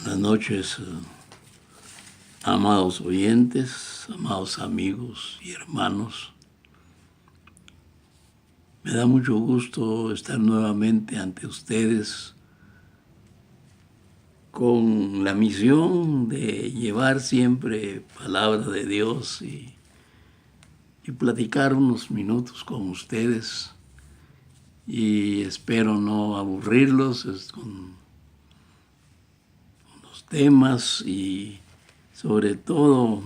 Buenas noches, amados oyentes, amados amigos y hermanos. Me da mucho gusto estar nuevamente ante ustedes con la misión de llevar siempre palabra de Dios y platicar unos minutos con ustedes. Y espero no aburrirlos con los temas, y sobre todo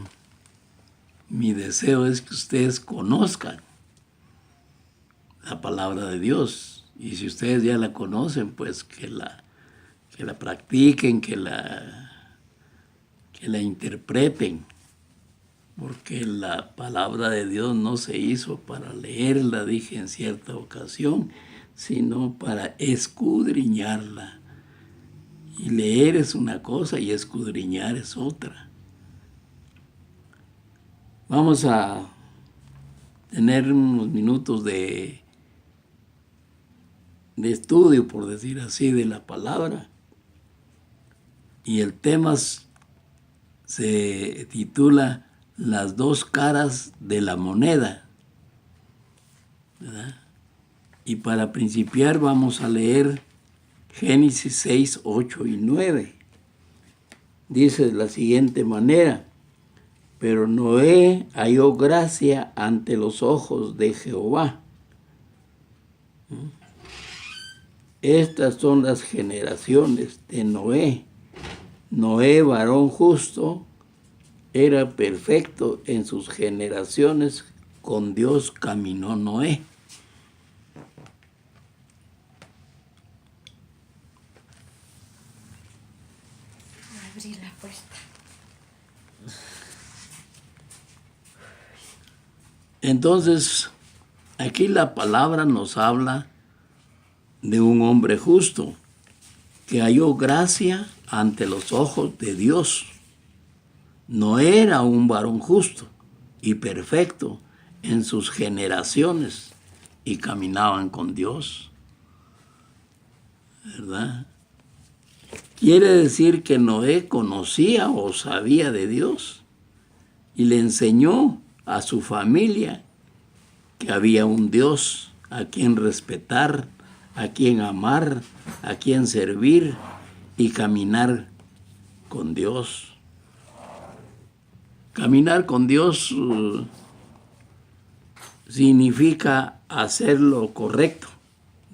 mi deseo es que ustedes conozcan la palabra de Dios, y si ustedes ya la conocen, pues que la practiquen, que la interpreten, porque la palabra de Dios no se hizo para leerla, dije en cierta ocasión, sino para escudriñarla. Y leer es una cosa y escudriñar es otra. Vamos a tener unos minutos de estudio, por decir así, de la palabra. Y el tema se titula Las dos caras de la moneda, ¿verdad? Y para principiar vamos a leer Génesis 6, 8 y 9. Dice de la siguiente manera: pero Noé halló gracia ante los ojos de Jehová. Estas son las generaciones de Noé. Noé, varón justo, era perfecto en sus generaciones. Con Dios caminó Noé. Abrí la puerta. Entonces, aquí la palabra nos habla de un hombre justo que halló gracia ante los ojos de Dios. No era un varón justo y perfecto en sus generaciones y caminaban con Dios, ¿verdad? Quiere decir que Noé conocía o sabía de Dios y le enseñó a su familia que había un Dios a quien respetar, a quien amar, a quien servir y caminar con Dios. Caminar con Dios significa hacer lo correcto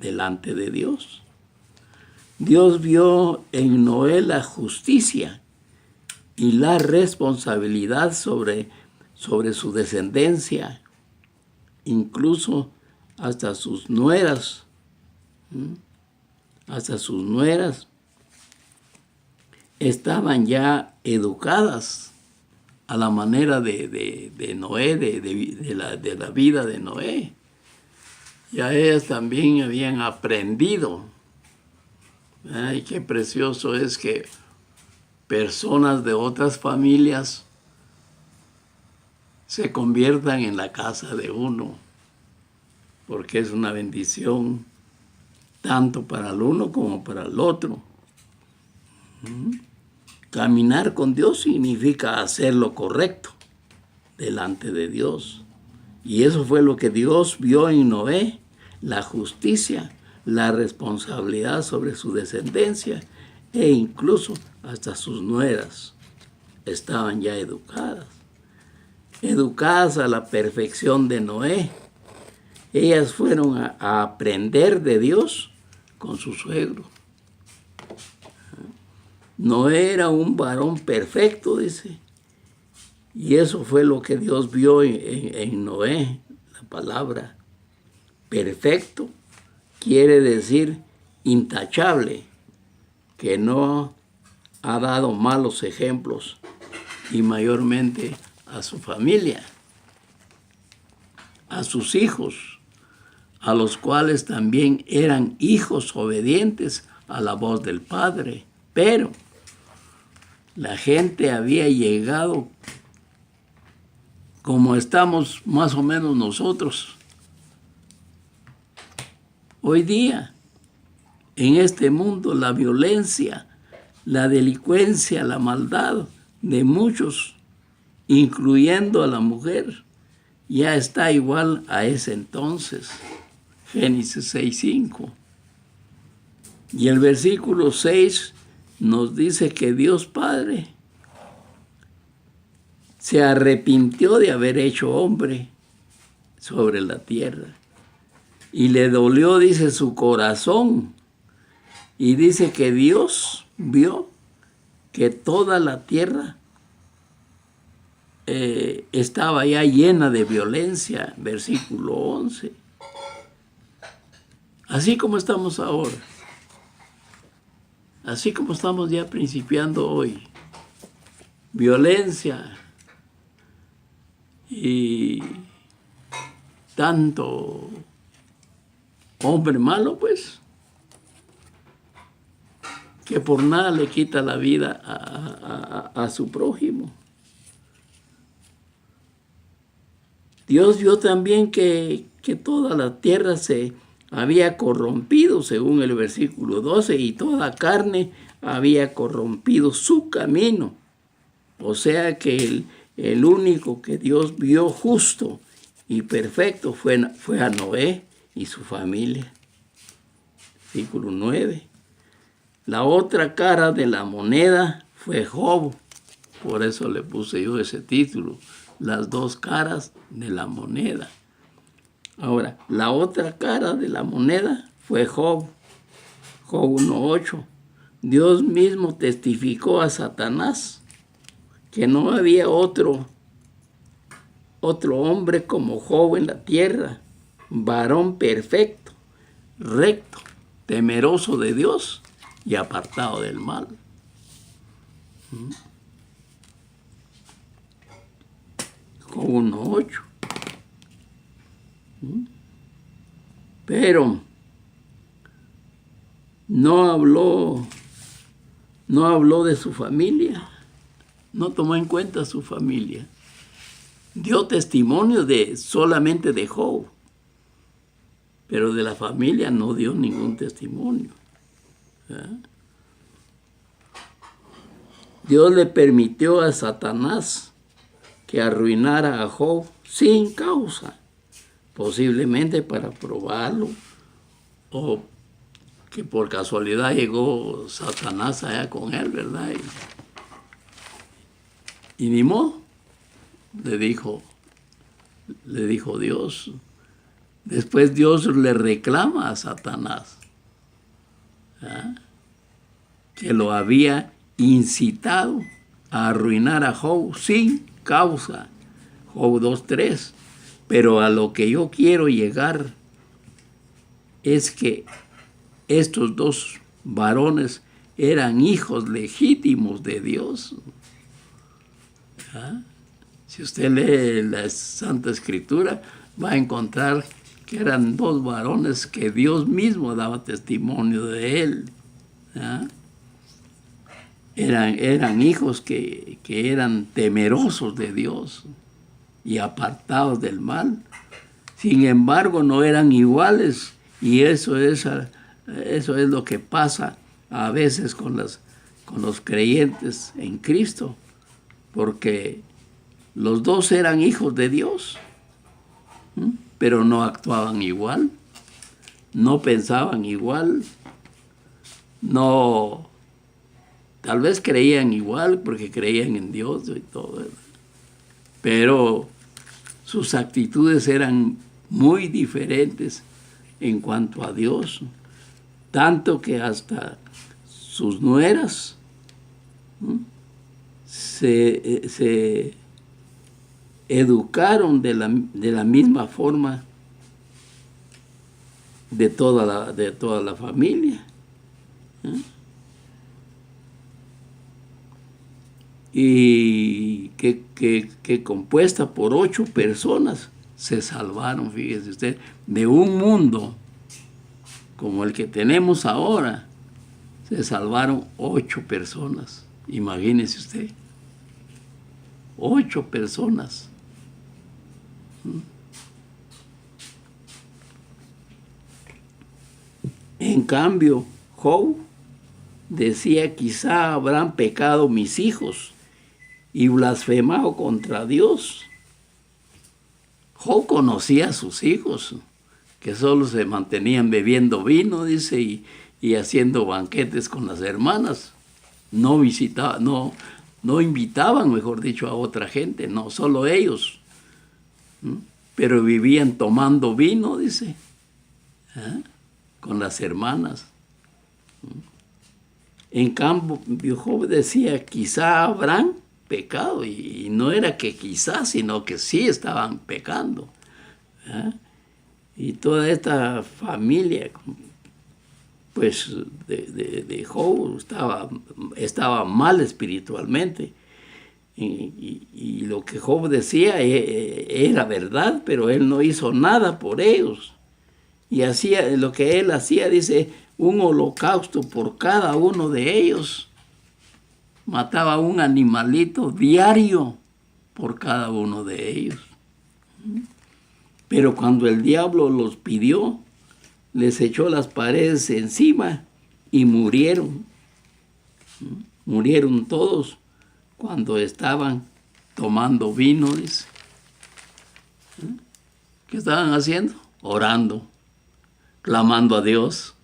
delante de Dios. Dios vio en Noé la justicia y la responsabilidad sobre su descendencia, incluso hasta sus nueras. Hasta sus nueras estaban ya educadas a la manera de Noé, de la vida de Noé. Ya ellas también habían aprendido. Ay, qué precioso es que personas de otras familias se conviertan en la casa de uno, porque es una bendición tanto para el uno como para el otro. Caminar con Dios significa hacer lo correcto delante de Dios. Y eso fue lo que Dios vio en Noé, la justicia, la responsabilidad sobre su descendencia, e incluso hasta sus nueras estaban ya educadas a la perfección de Noé. Ellas fueron a aprender de Dios con su suegro. Noé era un varón perfecto, dice. Y eso fue lo que Dios vio en Noé. La palabra perfecto quiere decir intachable, que no ha dado malos ejemplos, y mayormente a su familia, a sus hijos, a los cuales también eran hijos obedientes a la voz del Padre. Pero la gente había llegado como estamos más o menos nosotros hoy día. En este mundo la violencia la delincuencia, la maldad de muchos, incluyendo a la mujer, ya está igual a ese entonces. Génesis 6:5. Y el versículo 6 nos dice que Dios Padre se arrepintió de haber hecho hombre sobre la tierra. Y le dolió, dice, su corazón. Y dice que Dios vio que toda la tierra estaba ya llena de violencia. Versículo 11. Así como estamos ahora. Así como estamos ya principiando hoy. Violencia y tanto hombre malo, pues, que por nada le quita la vida a su prójimo. Dios vio también que toda la tierra se había corrompido, según el versículo 12, y toda carne había corrompido su camino. O sea que el único que Dios vio justo y perfecto fue a Noé y su familia. Versículo 9. La otra cara de la moneda fue Job. Por eso le puse yo ese título, las dos caras de la moneda. Ahora, la otra cara de la moneda fue Job. Job 1:8. Dios mismo testificó a Satanás que no había otro hombre como Job en la tierra, varón perfecto, recto, temeroso de Dios y apartado del mal. Job 1:8. Pero no habló de su familia, no tomó en cuenta su familia. Dio testimonio solamente de Job, pero de la familia no dio ningún testimonio. Dios le permitió a Satanás que arruinara a Job sin causa, posiblemente para probarlo, o que por casualidad llegó Satanás allá con él, ¿verdad? Y ni modo, le dijo Dios. Después Dios le reclama a Satanás, que lo había incitado a arruinar a Job sin causa. Job 2:3. Pero a lo que yo quiero llegar es que estos dos varones eran hijos legítimos de Dios. Si usted lee la Santa Escritura, va a encontrar que eran dos varones que Dios mismo daba testimonio de él. Eran hijos que eran temerosos de Dios y apartados del mal. Sin embargo, no eran iguales, y eso es lo que pasa a veces con los creyentes en Cristo, porque los dos eran hijos de Dios, pero no actuaban igual, no pensaban igual, no, tal vez creían igual porque creían en Dios y todo, pero sus actitudes eran muy diferentes en cuanto a Dios, tanto que hasta sus nueras se educaron de la misma forma de toda la familia. Y que compuesta por 8 personas se salvaron, fíjese usted, de un mundo como el que tenemos ahora. Se salvaron 8 personas, imagínese usted, 8 personas. En cambio, Job decía, quizá habrán pecado mis hijos y blasfemado contra Dios. Job conocía a sus hijos, que solo se mantenían bebiendo vino, dice, y haciendo banquetes con las hermanas. No visitaban, no invitaban, mejor dicho, a otra gente, no, solo ellos. Pero vivían tomando vino, dice, con las hermanas. En cambio, Job decía, quizá habrán pecado, y no era que quizás, sino que sí estaban pecando. Y toda esta familia, pues, de Job estaba mal espiritualmente. Y lo que Job decía era verdad, pero él no hizo nada por ellos. Y hacía lo que él hacía, dice, un holocausto por cada uno de ellos. Mataba un animalito diario por cada uno de ellos. Pero cuando el diablo los pidió, les echó las paredes encima y murieron. Murieron todos cuando estaban tomando vino, dice. ¿Qué estaban haciendo? Orando, clamando a Dios,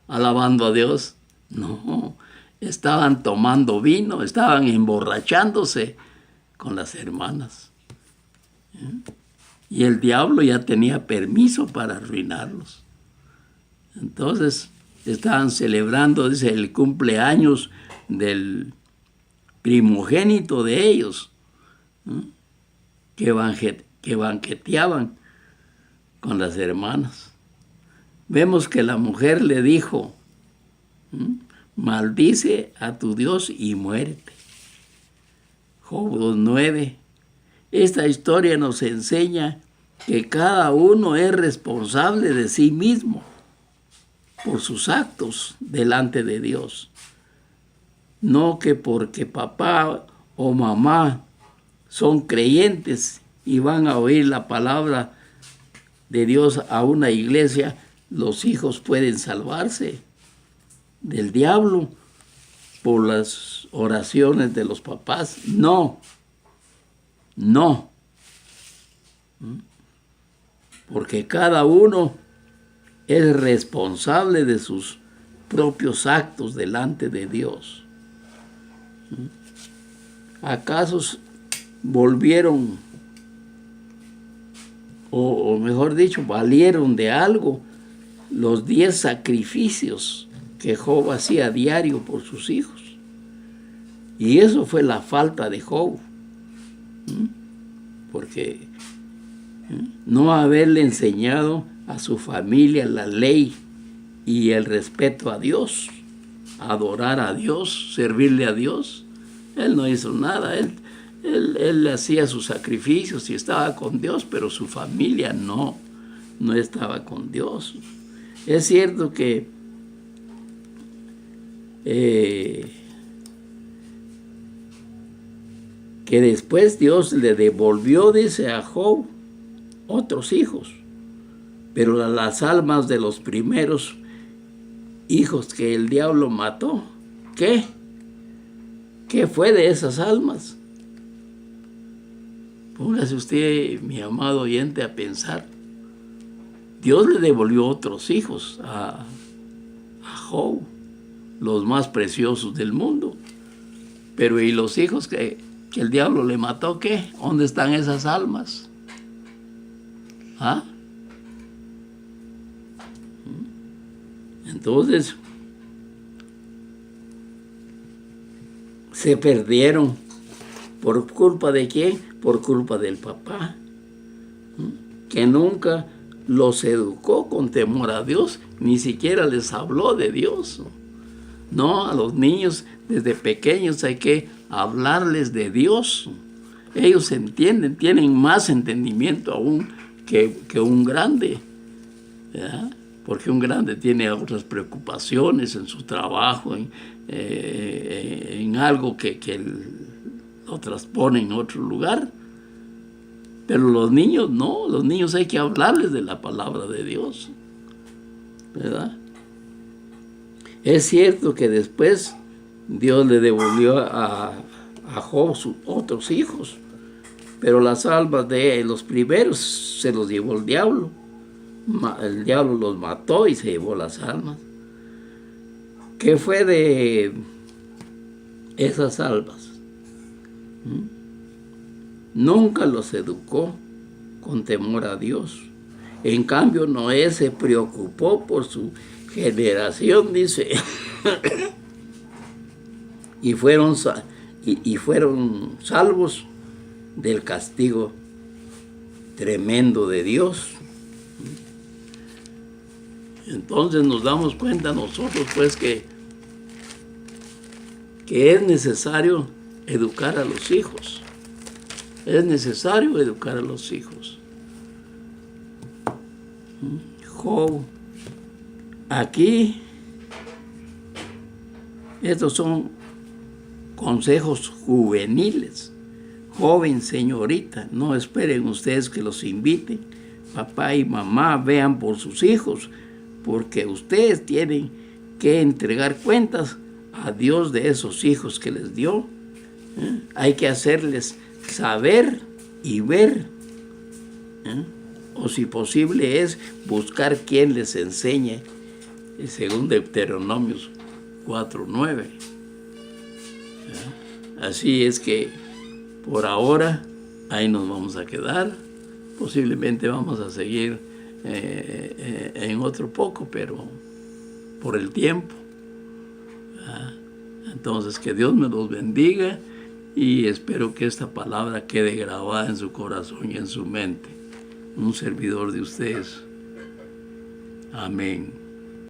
alabando a Dios. No, estaban tomando vino, estaban emborrachándose con las hermanas. Y el diablo ya tenía permiso para arruinarlos. Entonces estaban celebrando, dice, el cumpleaños del primogénito de ellos, que banqueteaban con las hermanas. Vemos que la mujer le dijo, maldice a tu Dios y muérete. Job 2:9. Esta historia nos enseña que cada uno es responsable de sí mismo por sus actos delante de Dios. No que porque papá o mamá son creyentes y van a oír la palabra de Dios a una iglesia, los hijos pueden salvarse del diablo por las oraciones de los papás. No. Porque cada uno es responsable de sus propios actos delante de Dios. ¿Acaso volvieron, o mejor dicho, valieron de algo los 10 sacrificios que Job hacía a diario por sus hijos? Y eso fue la falta de Job. Porque no haberle enseñado a su familia la ley y el respeto a Dios, adorar a Dios, servirle a Dios, él no hizo nada. Él hacía sus sacrificios y estaba con Dios, pero su familia no estaba con Dios. Es cierto que después Dios le devolvió, dice, a Job otros hijos, pero las almas de los primeros hijos que el diablo mató, ¿qué? ¿Qué fue de esas almas? Póngase usted, mi amado oyente, a pensar. Dios le devolvió otros hijos a Job, los más preciosos del mundo. Pero ¿y los hijos que el diablo le mató, qué? ¿Dónde están esas almas? Entonces, se perdieron. ¿Por culpa de quién? Por culpa del papá, que nunca los educó con temor a Dios, ni siquiera les habló de Dios. No, a los niños desde pequeños hay que hablarles de Dios. Ellos entienden, tienen más entendimiento aún que un grande, ¿verdad? Porque un grande tiene otras preocupaciones en su trabajo, en algo que lo transpone en otro lugar. Pero los niños no, los niños hay que hablarles de la palabra de Dios, ¿verdad? Es cierto que después Dios le devolvió a Job sus otros hijos, pero las almas de los primeros se los llevó el diablo. El diablo los mató y se llevó las almas. ¿Qué fue de esas almas? Nunca los educó con temor a Dios. En cambio, Noé se preocupó por su generación, dice, y fueron salvos del castigo tremendo de Dios. Entonces nos damos cuenta nosotros, pues, que es necesario educar a los hijos. Es necesario educar a los hijos. Job, aquí, estos son consejos juveniles. Joven, señorita, no esperen ustedes que los inviten. Papá y mamá vean por sus hijos, porque ustedes tienen que entregar cuentas a Dios de esos hijos que les dio. Hay que hacerles saber y ver. O si posible es buscar quien les enseñe, según Deuteronomio 4:9. Así es que por ahora ahí nos vamos a quedar. Posiblemente vamos a seguir en otro poco, pero por el tiempo. Entonces, que Dios me los bendiga y espero que esta palabra quede grabada en su corazón y en su mente. Un servidor de ustedes. Amén.